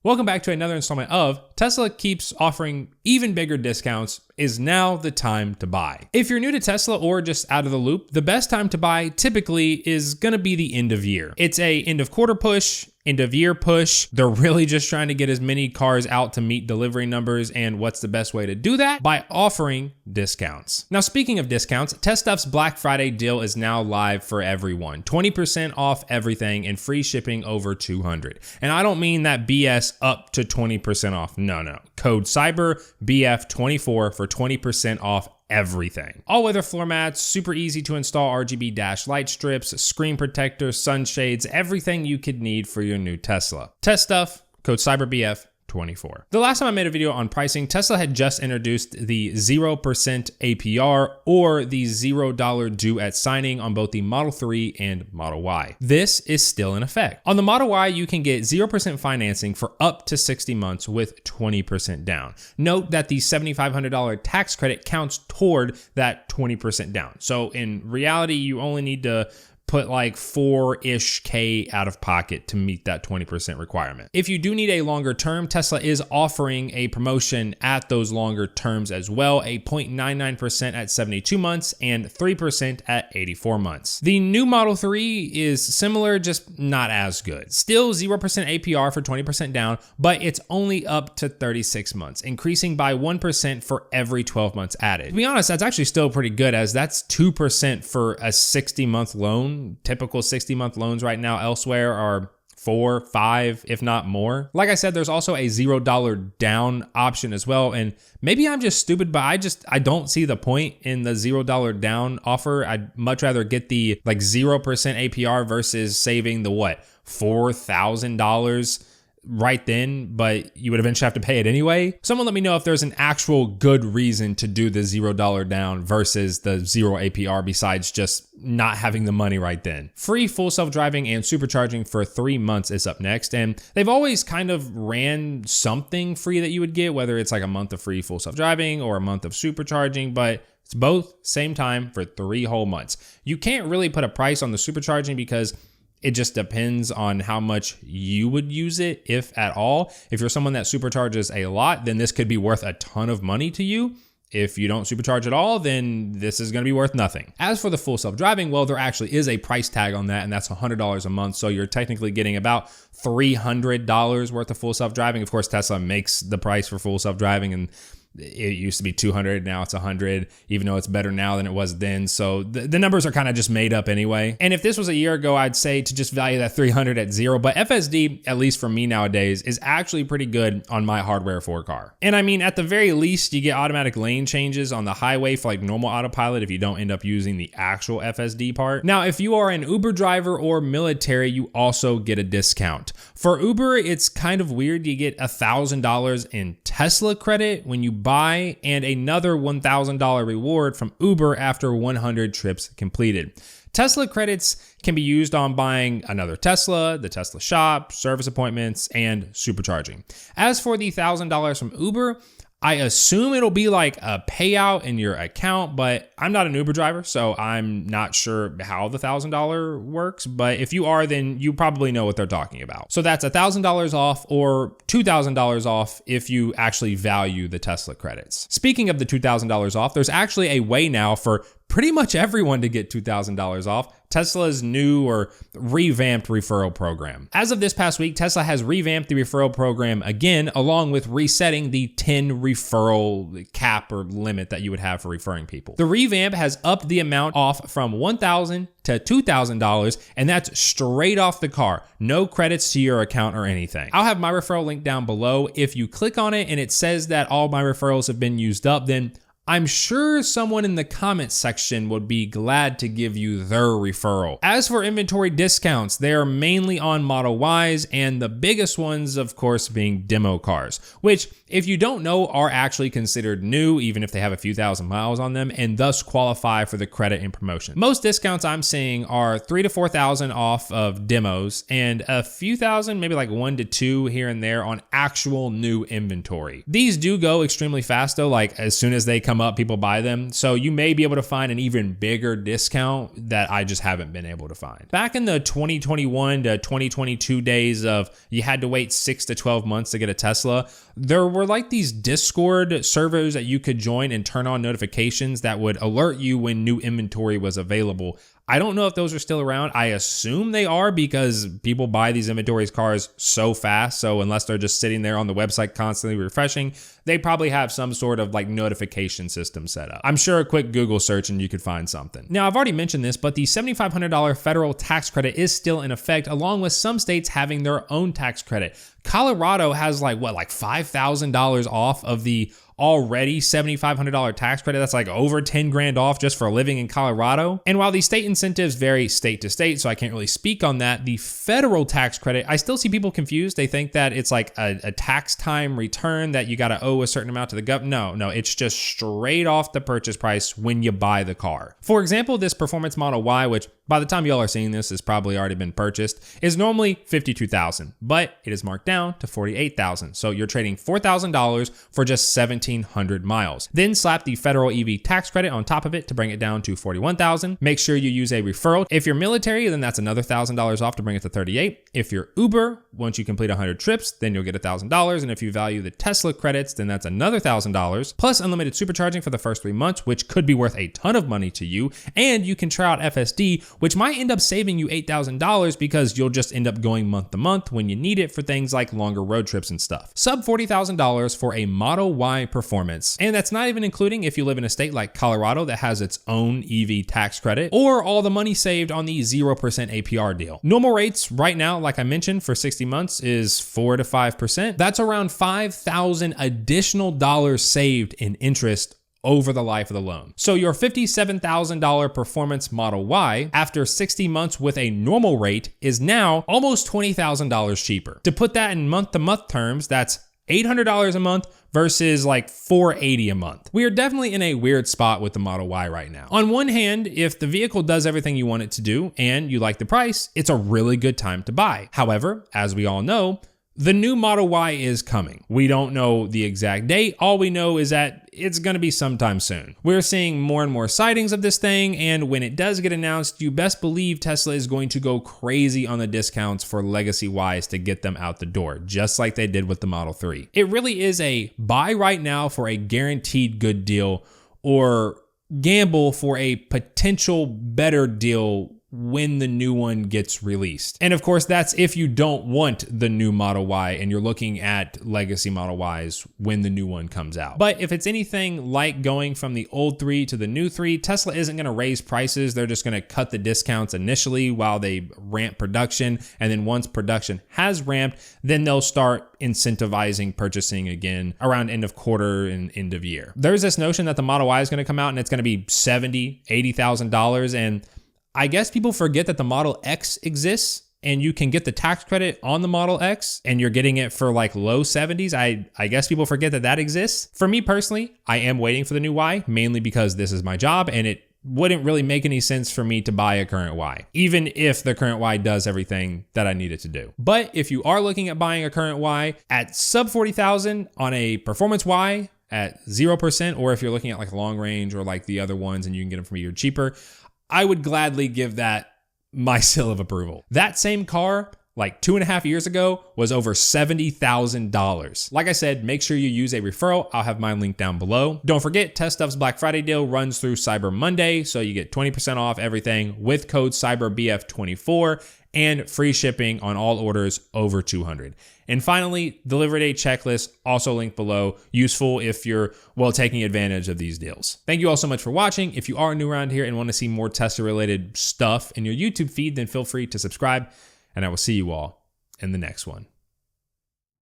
Welcome back to another installment of Tesla keeps offering even bigger discounts. Is now the time to buy? If you're new to Tesla or just out of the loop, the best time to buy typically is gonna be the end of year. It's a end of quarter push, end of year push. They're really just trying to get as many cars out to meet delivery numbers, and what's the best way to do that? By offering discounts. Now, speaking of discounts, Tesstuff's Black Friday deal is now live for everyone. 20% off everything and free shipping over $200. And I don't mean that BS up to 20% off. No. Code CYBERBF24 for 20% off everything. All-weather floor mats, super easy to install RGB dash light strips, screen protectors, sunshades, everything you could need for your new Tesla. Tesstuff, code CYBERBF24. The last time I made a video on pricing, Tesla had just introduced the 0% APR or the $0 due at signing on both the Model 3 and Model Y. This is still in effect. On the Model Y, you can get 0% financing for up to 60 months with 20% down. Note that the $7,500 tax credit counts toward that 20% down. So in reality, you only need to put like $4-ish K out of pocket to meet that 20% requirement. If you do need a longer term, Tesla is offering a promotion at those longer terms as well, a 0.99% at 72 months and 3% at 84 months. The new Model 3 is similar, just not as good. Still 0% APR for 20% down, but it's only up to 36 months, increasing by 1% for every 12 months added. To be honest, that's actually still pretty good, as that's 2% for a 60-month loan. Typical 60-month loans right now elsewhere are 4, 5, if not more. Like I said, there's also a $0 down option as well. And maybe I'm just stupid, but I don't see the point in the $0 down offer. I'd much rather get the like 0% APR versus saving the $4,000 right then, but you would eventually have to pay it anyway. Someone let me know if there's an actual good reason to do the $0 down versus the 0 APR besides just not having the money right then. Free full self-driving and supercharging for 3 months is up next, and they've always kind of ran something free that you would get, whether it's like a month of free full self-driving or a month of supercharging, but it's both same time for 3 whole months. You can't really put a price on the supercharging because it just depends on how much you would use it, if at all. If you're someone that supercharges a lot, then this could be worth a ton of money to you. If you don't supercharge at all, then this is gonna be worth nothing. As for the full self-driving, well, there actually is a price tag on that, and that's $100 a month. So you're technically getting about $300 worth of full self-driving. Of course, Tesla makes the price for full self-driving, and it used to be 200, now it's 100, even though it's better now than it was then. So the numbers are kind of just made up anyway. And if this was a year ago, I'd say to just value that 300 at 0, but FSD, at least for me nowadays, is actually pretty good on my hardware 4 car. And I mean, at the very least, you get automatic lane changes on the highway for like normal autopilot if you don't end up using the actual FSD part. Now, if you are an Uber driver or military, you also get a discount. For Uber, it's kind of weird. You get $1,000 in Tesla credit when you buy, and another $1,000 reward from Uber after 100 trips completed. Tesla credits can be used on buying another Tesla, the Tesla shop, service appointments, and supercharging. As for the $1,000 from Uber, I assume it'll be like a payout in your account, but I'm not an Uber driver, so I'm not sure how the $1,000 works. But if you are, then you probably know what they're talking about. So that's $1,000 off or $2,000 off if you actually value the Tesla credits. Speaking of the $2,000 off, there's actually a way now for pretty much everyone to get $2,000 off. Tesla's new or revamped referral program. As of this past week, Tesla has revamped the referral program again, along with resetting the 10 referral cap or limit that you would have for referring people. The revamp has upped the amount off from $1,000 to $2,000, and that's straight off the car. No credits to your account or anything. I'll have my referral link down below. If you click on it and it says that all my referrals have been used up, then I'm sure someone in the comments section would be glad to give you their referral. As for inventory discounts, they are mainly on Model Ys, and the biggest ones, of course, being demo cars, which, if you don't know, are actually considered new, even if they have a few thousand miles on them, and thus qualify for the credit and promotion. Most discounts I'm seeing are $3,000 to $4,000 off of demos, and a few thousand, maybe like 1 to 2 here and there on actual new inventory. These do go extremely fast though, like as soon as they come come up, people buy them. So you may be able to find an even bigger discount that I just haven't been able to find. Back in the 2021 to 2022 days of you had to wait 6 to 12 months to get a Tesla, there were like these Discord servers that you could join and turn on notifications that would alert you when new inventory was available. I don't know if those are still around. I assume they are because people buy these inventories cars so fast. So unless they're just sitting there on the website constantly refreshing, they probably have some sort of like notification system set up. I'm sure a quick Google search and you could find something. Now, I've already mentioned this, but the $7,500 federal tax credit is still in effect, along with some states having their own tax credit. Colorado has like $5,000 off of the already $7,500 tax credit. That's like over 10 grand off just for living in Colorado. And while the state incentives vary state to state, so I can't really speak on that, the federal tax credit, I still see people confused. They think that it's like a tax time return that you got to owe a certain amount to the government. No, it's just straight off the purchase price when you buy the car. For example, this Performance Model Y, which by the time y'all are seeing this has probably already been purchased, is normally $52,000, but it is marked down to $48,000. So you're trading $4,000 for just 1,700 miles. Then slap the federal EV tax credit on top of it to bring it down to $41,000. Make sure you use a referral. If you're military, then that's another $1,000 off to bring it to $38,000. If you're Uber, once you complete 100 trips, then you'll get $1,000. And if you value the Tesla credits, then that's another $1,000 plus unlimited supercharging for the first 3 months, which could be worth a ton of money to you. And you can try out FSD, which might end up saving you $8,000 because you'll just end up going month to month when you need it for things like longer road trips and stuff. Sub $40,000 for a Model Y Performance. And that's not even including if you live in a state like Colorado that has its own EV tax credit, or all the money saved on the 0% APR deal. Normal rates right now, like I mentioned, for 60 months is 4 to 5%. That's around $5,000 additional dollars saved in interest over the life of the loan. So your $57,000 Performance Model Y after 60 months with a normal rate is now almost $20,000 cheaper. To put that in month-to-month terms, that's $800 a month versus like $480 a month. We are definitely in a weird spot with the Model Y right now. On one hand, if the vehicle does everything you want it to do and you like the price, it's a really good time to buy. However, as we all know, the new Model Y is coming. We don't know the exact date. All we know is that it's gonna be sometime soon. We're seeing more and more sightings of this thing, and when it does get announced, you best believe Tesla is going to go crazy on the discounts for legacy Ys to get them out the door, just like they did with the Model 3. It really is a buy right now for a guaranteed good deal, or gamble for a potential better deal when the new one gets released. And of course, that's if you don't want the new Model Y and you're looking at legacy Model Ys when the new one comes out. But if it's anything like going from the old 3 to the new 3, Tesla isn't gonna raise prices. They're just gonna cut the discounts initially while they ramp production. And then once production has ramped, then they'll start incentivizing purchasing again around end of quarter and end of year. There's this notion that the Model Y is gonna come out and it's gonna be $70,000, $80,000. And I guess people forget that the Model X exists and you can get the tax credit on the Model X and you're getting it for like low 70s. I guess people forget that that exists. For me personally, I am waiting for the new Y, mainly because this is my job and it wouldn't really make any sense for me to buy a current Y, even if the current Y does everything that I need it to do. But if you are looking at buying a current Y at sub 40,000 on a Performance Y at 0%, or if you're looking at like long range or like the other ones and you can get them from either cheaper, I would gladly give that my seal of approval. That same car, like 2.5 years ago, was over $70,000. Like I said, make sure you use a referral. I'll have mine linked down below. Don't forget, Tesstuff's Black Friday deal runs through Cyber Monday, so you get 20% off everything with code CYBERBF24 and free shipping on all orders over 200. And finally, delivery date checklist, also linked below, useful if you're, well, taking advantage of these deals. Thank you all so much for watching. If you are new around here and want to see more Tesla related stuff in your YouTube feed, then feel free to subscribe, and I will see you all in the next one.